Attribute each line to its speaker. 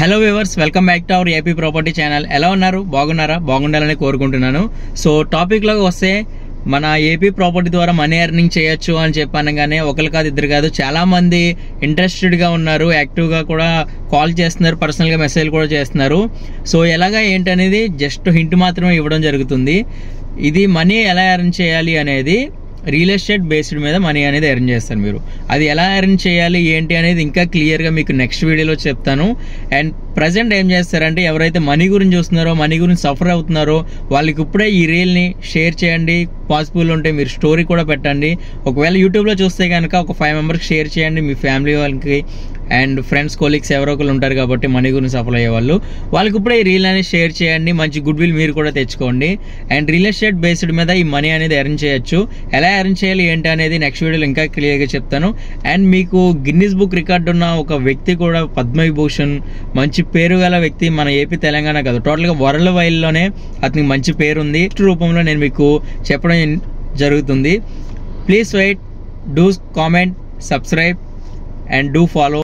Speaker 1: Hello viewers, welcome back to our AP property channel. ఎలా ఉన్నారు? బాగున్నారా? బాగుండాలని కోరుకుంటున్నాను. సో టాపిక్లోకి వస్తే, మన ఏపీ ప్రాపర్టీ ద్వారా మనీ ఎర్నింగ్ చేయొచ్చు అని చెప్పనగానే ఒకరు కాదు, ఇద్దరు కాదు, చాలామంది ఇంట్రెస్టెడ్గా ఉన్నారు. యాక్టివ్గా కూడా కాల్ చేస్తున్నారు, పర్సనల్గా మెసేజ్ కూడా చేస్తున్నారు. సో ఎలాగా ఏంటనేది జస్ట్ హింట్ మాత్రమే ఇవ్వడం జరుగుతుంది. ఇది మనీ ఎలా ఎర్న్ చేయాలి అనేది రియల్ ఎస్టేట్ బేస్డ్ మీద మనీ అనేది ఎర్న్ చేస్తారు మీరు. అది ఎలా ఎర్న్ చేయాలి ఏంటి అనేది ఇంకా క్లియర్గా మీకు నెక్స్ట్ వీడియోలో చెప్తాను. అండ్ ప్రజెంట్ ఏం చేస్తారంటే, ఎవరైతే మనీ గురించి చూస్తున్నారో, మనీ గురించి సఫర్ అవుతున్నారో, వాళ్ళకి ఇప్పుడే ఈ రీల్ని షేర్ చేయండి. పాసిబుల్ ఉంటే మీరు స్టోరీ కూడా పెట్టండి. ఒకవేళ యూట్యూబ్లో చూస్తే కనుక ఒక 5 మెంబర్స్కి షేర్ చేయండి, మీ ఫ్యామిలీ వాళ్ళకి అండ్ ఫ్రెండ్స్, కొలీగ్స్ ఎవరో ఒకరు ఉంటారు కాబట్టి మనీ గురించి సఫర్ అయ్యే వాళ్ళు, వాళ్ళకి ఇప్పుడే ఈ రీల్ అనేది షేర్ చేయండి. మంచి గుడ్ విల్ మీరు కూడా తెచ్చుకోండి. అండ్ రియల్ ఎస్టేట్ బేస్డ్ మీద ఈ మనీ అనేది ఎర్న్ చేయొచ్చు. ఎలా ఎర్న్ చేయాలి ఏంటి అనేది నెక్స్ట్ వీడియోలో ఇంకా క్లియర్గా చెప్తాను. అండ్ మీకు గిన్నిస్ బుక్ రికార్డు ఉన్న ఒక వ్యక్తి కూడా, పద్మవిభూషణ్, మంచి పేరు గల వ్యక్తి, మన ఏపీ తెలంగాణ కాదు, టోటల్గా వరల్డ్ వైడ్లోనే అతనికి మంచి పేరు ఉంది. రూపంలో నేను మీకు చెప్పడం జరుగుతుంది. Please wait, do comment, subscribe and do follow